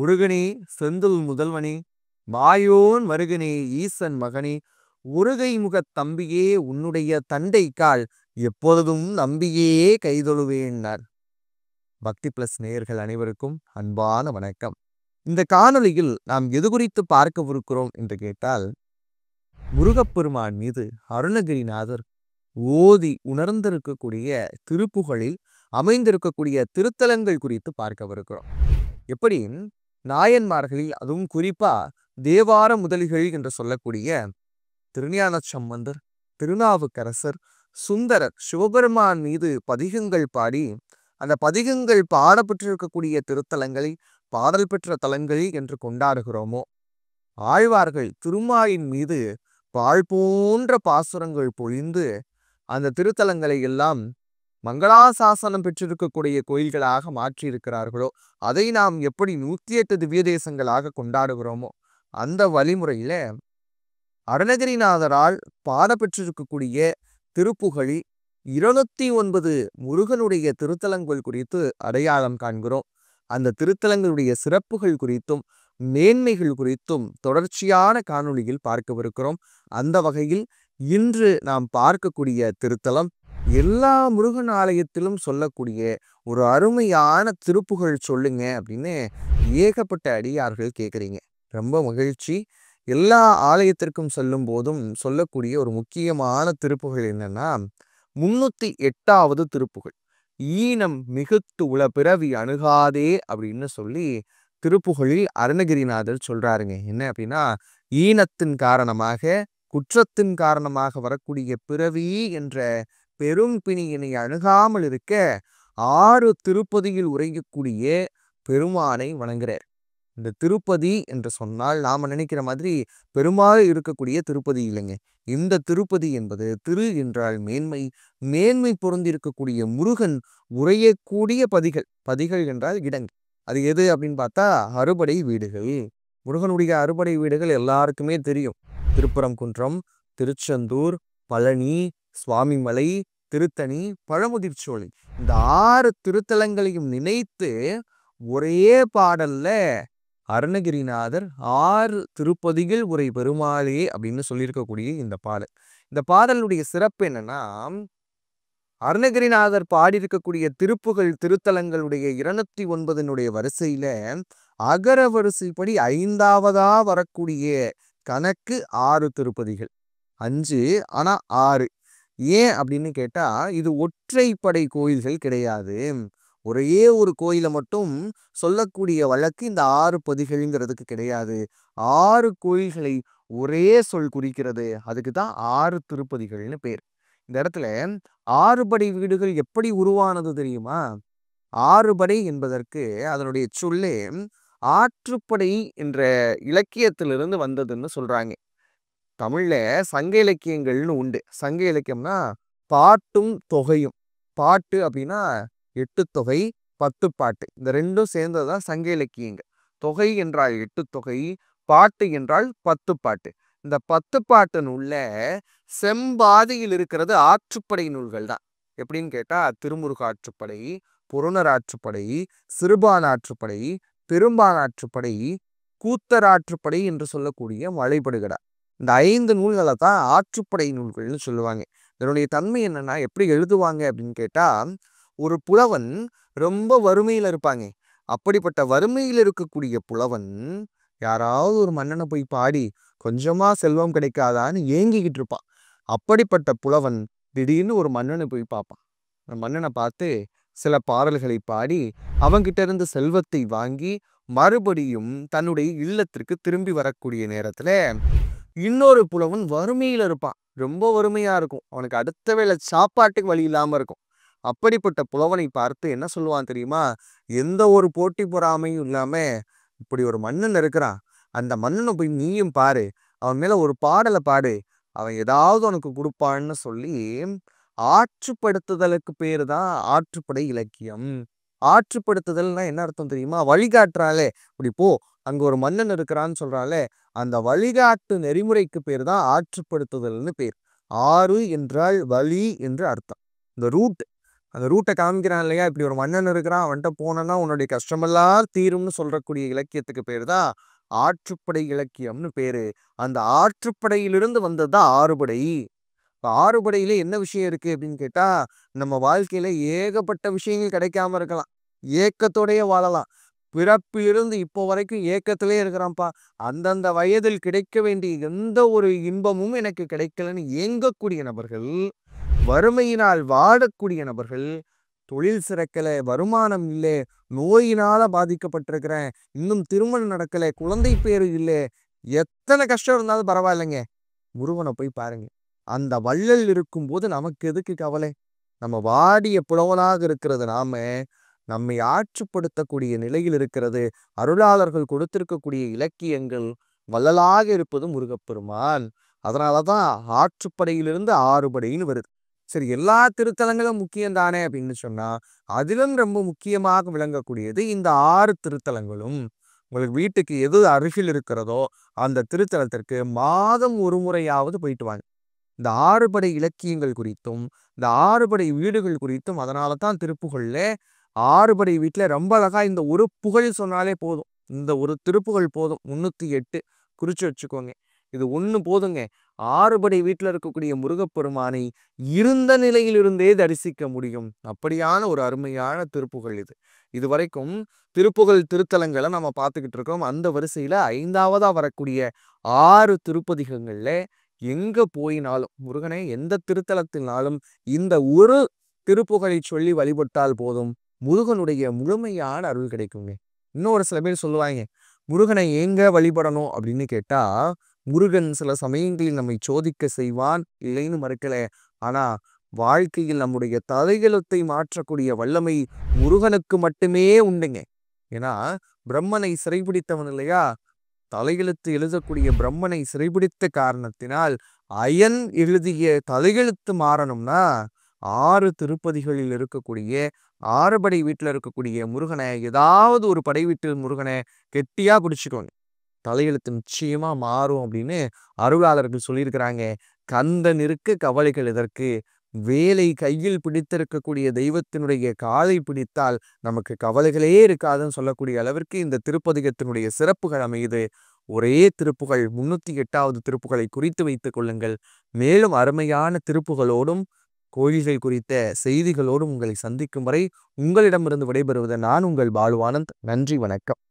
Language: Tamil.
முருகனே செந்தில் முதல்வனே மாயோன் மருகனே ஈசன் மகனே உருகை முகத் தம்பியே உன்னுடைய தண்டை கால் எப்பொழுதும் நம்பியே கைதொழுவேன்னார். பக்தி பிளஸ் நேயர்கள் அனைவருக்கும் அன்பான வணக்கம். இந்த காணொளியில் நாம் எது குறித்து பார்க்கவிருக்கிறோம் என்று கேட்டால், முருகப்பெருமான் மீது அருணகிரிநாதர் ஓதி உணர்ந்திருக்கக்கூடிய திருப்புகளில் அமைந்திருக்கக்கூடிய திருத்தலங்கள் குறித்து பார்க்கவிருக்கிறோம். எப்படி நாயன்மார்களில் அதுவும் குறிப்பா தேவார முதலிகள் என்று சொல்லக்கூடிய திருஞான சம்பந்தர், திருநாவுக்கரசர், சுந்தரர் சிவபெருமான் மீது பதிகங்கள் பாடி அந்த பதிகங்கள் பாடப்பட்டிருக்கக்கூடிய திருத்தலங்களை பாடல் பெற்ற தலங்கள் என்று கொண்டாடுகிறோமோ, ஆழ்வார்கள் திருமாலின் மீது பால் போன்ற பாசுரங்கள் பொழிந்து அந்த திருத்தலங்களை எல்லாம் மங்களாசாசனம் பெற்றிருக்கக்கூடிய கோயில்களாக மாற்றியிருக்கிறார்களோ, அதை நாம் எப்படி 108 திவ்ய தேசங்களாக கொண்டாடுகிறோமோ, அந்த வழிமுறையில அருணகிரிநாதரால் பாடப்பெற்றிருக்கக்கூடிய திருப்புகழில் 209 முருகனுடைய திருத்தலங்கள் குறித்து அடையாளம் காண்கிறோம். அந்த திருத்தலங்களுடைய சிறப்புகள் குறித்தும் மேன்மைகள் குறித்தும் தொடர்ச்சியான காணொளியில் பார்க்கவிருக்கிறோம். அந்த வகையில் இன்று நாம் பார்க்கக்கூடிய திருத்தலம் எல்லா முருகன் ஆலயத்திலும் சொல்லக்கூடிய ஒரு அருமையான திருப்புகழ் சொல்லுங்க அப்படின்னு ஏகப்பட்ட அடியார்கள் கேட்குறீங்க. ரொம்ப மகிழ்ச்சி. எல்லா ஆலயத்திற்கும் செல்லும் போதும் சொல்லக்கூடிய ஒரு முக்கியமான திருப்புகழ் என்னன்னா 308வது திருப்புகழ். ஈனம் மிகுத்து உள பிறவி அணுகாதே அப்படின்னு சொல்லி திருப்புகழில் அருணகிரிநாதர் சொல்றாருங்க. என்ன அப்படின்னா, ஈனத்தின் காரணமாக குற்றத்தின் காரணமாக வரக்கூடிய பிறவி என்ற பெரும் பிணியினை அணுகாமல் இருக்க 6 திருப்பதியில் உரையக்கூடிய பெருமானை வணங்குறார். இந்த திருப்பதி என்று சொன்னால் நாம நினைக்கிற மாதிரி பெருமாள் இருக்கக்கூடிய திருப்பதி இல்லைங்க. இந்த திருப்பதி என்பது திரு என்றால் மேன்மை, மேன்மை பொருந்திருக்கக்கூடிய முருகன் உரையக்கூடிய பதிகள். பதிகள் என்றால் இடங்கள். அது எது அப்படின்னு பார்த்தா அறுபடை வீடுகள். முருகனுடைய அறுபடை வீடுகள் எல்லாருக்குமே தெரியும். திருப்பரங்குன்றம், திருச்செந்தூர், பழனி, சுவாமிமலை, திருத்தணி, பழமுதிர்ச்சோலை, இந்த 6 திருத்தலங்களையும் நினைத்து ஒரே பாடல்ல அருணகிரிநாதர் 6 திருப்பதிகள் உரை பெருமாளே அப்படின்னு சொல்லியிருக்கக்கூடிய இந்த பாடல். இந்த பாடலுடைய சிறப்பு என்னன்னா, அருணகிரிநாதர் பாடியிருக்கக்கூடிய திருப்புகழ் திருத்தலங்களுடைய 209 வரிசையில அகர வரிசைப்படி 5வதா வரக்கூடிய கணக்கு 6 திருப்பதிகள். 5 ஆனா 6. ஏன் அப்படின்னு கேட்டா, இது ஒற்றைப்படை கோயில்கள் கிடையாது. ஒரே ஒரு கோயிலை மட்டும் சொல்லக்கூடிய வழக்கு இந்த 6 பதிகள்ங்கிறதுக்கு கிடையாது. 6 கோயில்களை ஒரே சொல் குறிக்கிறது. அதுக்கு தான் 6 திருப்பதிகள்னு பேர். இந்த இடத்துல 6 படை வீடுகள் எப்படி உருவானது தெரியுமா? 6 படை என்பதற்கு அதனுடைய சொல்லே ஆற்றுப்படை என்ற இலக்கியத்திலிருந்து வந்ததுன்னு சொல்றாங்க. தமிழ்ல சங்க இலக்கியங்கள்னு உண்டு. சங்க இலக்கியம்னா பாட்டும் தொகையும். பாட்டு அப்படின்னா 8 தொகை, 10 பாட்டு, இந்த ரெண்டும் சேர்ந்ததுதான் சங்க இலக்கியங்கள். தொகை என்றால் 8 தொகை, பாட்டு என்றால் 10 பாட்டு. இந்த 10 பாட்டு நூல்ல செம்பாதியில் இருக்கிறது ஆற்றுப்படை நூல்கள் தான். எப்படின்னு கேட்டா, திருமுருக ஆற்றுப்படை, புறநர் ஆற்றுப்படை, சிறுபான் ஆற்றுப்படை, பெரும்பான் ஆற்றுப்படை, கூத்தர் ஆற்றுப்படை என்று சொல்லக்கூடிய மலைபடுகடா. இந்த 5 நூல்களை தான் ஆற்றுப்படை நூல்கள்னு சொல்லுவாங்க. இதனுடைய தன்மை என்னன்னா, எப்படி எழுதுவாங்க அப்படின்னு கேட்டா, ஒரு புலவன் ரொம்ப வறுமையில இருப்பாங்க. அப்படிப்பட்ட வறுமையில் இருக்கக்கூடிய புலவன் யாராவது ஒரு மன்னனை போய் பாடி கொஞ்சமா செல்வம் கிடைக்காதான்னு ஏங்கிக்கிட்டு இருப்பான். அப்படிப்பட்ட புலவன் திடீர்னு ஒரு மன்னனை போய் பார்ப்பான். அந்த மன்னனை பார்த்து சில பாடல்களை பாடி அவங்கிட்ட இருந்து செல்வத்தை வாங்கி மறுபடியும் தன்னுடைய இல்லத்திற்கு திரும்பி வரக்கூடிய நேரத்துல இன்னொரு புலவன் வறுமையில இருப்பான். ரொம்ப வறுமையா இருக்கும். அவனுக்கு அடுத்த வேளை சாப்பாட்டுக்கு வழி இல்லாம இருக்கும். அப்படிப்பட்ட புலவனை பார்த்து என்ன சொல்லுவான் தெரியுமா? எந்த ஒரு போட்டி பொறாமையும் இல்லாம இப்படி ஒரு மன்னன் இருக்கிறான், அந்த மன்னனை போய் நீயும் பாரு, அவன் மேல ஒரு பாடலை பாடு, அவன் ஏதாவது உனக்கு கொடுப்பான்னு சொல்லி ஆற்றுப்படுத்துதலுக்கு பேரு தான் ஆற்றுப்படை இலக்கியம். ஆற்றுப்படுத்துதல்னா என்ன அர்த்தம் தெரியுமா? வழிகாட்டுறாளே, இப்படி போ, அங்க ஒரு மன்னன் இருக்கிறான்னு சொல்றாளே, அந்த வழிகாட்டு நெறிமுறைக்கு பேர் தான் ஆற்றுப்படுத்துதல்னு பேர். 6 என்றால் வழி என்று அர்த்தம். இந்த ரூட், அந்த ரூட்ட காமிக்கிறான் இல்லையா? இப்படி ஒரு மன்னன் இருக்கிறான். அவன்ட்ட போனன்னா உன்னுடைய கஷ்டமெல்லாம் தீரும்னு சொல்றக்கூடிய இலக்கியத்துக்கு பேரு தான் ஆற்றுப்படை இலக்கியம்னு பேரு. அந்த ஆற்றுப்படையிலிருந்து வந்தது தான் ஆறுபடை. இப்ப ஆறுபடையில என்ன விஷயம் இருக்கு அப்படின்னு கேட்டா, நம்ம வாழ்க்கையில ஏகப்பட்ட விஷயங்கள் கிடைக்காம இருக்கலாம். ஏக்கத்தோடயே வாழலாம். பிறப்பிலிருந்து இப்போ வரைக்கும் ஏக்கத்திலே இருக்கிறான்ப்பா. அந்தந்த வயதில் கிடைக்க வேண்டிய எந்த ஒரு இன்பமும் எனக்கு கிடைக்கலன்னு ஏங்கக்கூடிய நபர்கள், வறுமையினால் வாடக்கூடிய நபர்கள், தொழில் சிறக்கல, வருமானம் இல்ல, நோயினால பாதிக்கப்பட்டிருக்கிறேன், இன்னும் திருமணம் நடக்கல, குழந்தை பேரு இல்ல, எத்தனை கஷ்டம் இருந்தாலும் பரவாயில்லைங்க. முருகன போய் பாருங்க. அந்த வள்ளல் இருக்கும்போது நமக்கு எதுக்கு கவலை? நம்ம வாடிய புலவனாக இருக்கிறது நாம, நம்மை ஆற்றுப்படுத்தக்கூடிய நிலையில் இருக்கிறது, அருளாளர்கள் கொடுத்திருக்கக்கூடிய இலக்கியங்கள், வள்ளலாக இருப்பது முருகப்பெருமான். அதனால தான் ஆற்றுப்படையிலிருந்து ஆறுபடைன்னு வருது. சரி, எல்லா திருத்தலங்களும் முக்கியம் தானே அப்படின்னு சொன்னா, அதிலும் ரொம்ப முக்கியமாக விளங்கக்கூடியது இந்த 6 திருத்தலங்களும். உங்களுக்கு வீட்டுக்கு எது அருகில் இருக்கிறதோ, அந்த திருத்தலத்திற்கு மாதம் ஒரு முறையாவது போயிட்டு வாங்க. இந்த 6 படை இலக்கியங்கள் குறித்தும், இந்த 6 படை வீடுகள் குறித்தும் அதனால தான் திருப்புகழ்ல 6 படை வீட்ல ரொம்ப அழகா இந்த ஒரு புகழ் சொன்னாலே போதும். இந்த ஒரு திருப்புகழ் போதும். 308 குறிச்சு வச்சுக்கோங்க. இது 1 போதுங்க. 6 படை வீட்ல இருக்கக்கூடிய முருகப்பெருமானை இருந்த நிலையிலிருந்தே தரிசிக்க முடியும். அப்படியான ஒரு அருமையான திருப்புகழ் இது. இதுவரைக்கும் திருப்புகழ் திருத்தலங்கள நம்ம பார்த்துக்கிட்டு இருக்கோம். அந்த வரிசையில 5வதா வரக்கூடிய 6 திருப்பதிகங்கள்ல எங்க போயினாலும், முருகனை எந்த திருத்தலத்தினாலும் இந்த ஒரு திருப்புகழை சொல்லி வழிபட்டால் போதும், முருகனுடைய முழுமையான அருள் கிடைக்குங்க. இன்னொரு சில பேர் சொல்லுவாங்க, முருகனை எங்க வழிபடணும் அப்படின்னு கேட்டா, முருகன் சில சமயங்களில் நம்மை சோதிக்க செய்வான், இல்லைன்னு மறுக்கல. ஆனா வாழ்க்கையில் நம்முடைய தலையெழுத்தை மாற்றக்கூடிய வல்லமை முருகனுக்கு மட்டுமே உண்டுங்க. ஏன்னா பிரம்மனை சிறைபிடித்தவன் இல்லையா? தலையெழுத்து எழுதக்கூடிய பிரம்மனை சிறைபிடித்த காரணத்தினால் அயன் எழுதிய தலையெழுத்து மாறணும்னா 6 திருப்பதிகளில் இருக்கக்கூடிய 6 படை வீட்டுல இருக்கக்கூடிய முருகனை, ஏதாவது ஒரு படை வீட்டு முருகனை கெட்டியா பிடிச்சுக்கோங்க. தலையெழுத்து நிச்சயமா மாறும் அப்படின்னு அருளாளர்கள் சொல்லியிருக்கிறாங்க. கந்தன் இருக்க கவலைகள் எதற்கு? வேலை கையில் பிடித்திருக்கக்கூடிய தெய்வத்தினுடைய காலை பிடித்தால் நமக்கு கவலைகளே இருக்காதுன்னு சொல்லக்கூடிய அளவிற்கு இந்த திருப்பதிகத்தினுடைய சிறப்புகள் அமையுது. ஒரே திருப்புகழ் 308வது திருப்புகழை குறித்து வைத்துக் கொள்ளுங்கள். மேலும் அருமையான திருப்புகளோடும் கோயில்கள் குறித்த செய்திகளோடும் உங்களை சந்திக்கும் வரை உங்களிடமிருந்து விடைபெறுவது நான் உங்கள் பாலு ஆனந்த். நன்றி, வணக்கம்.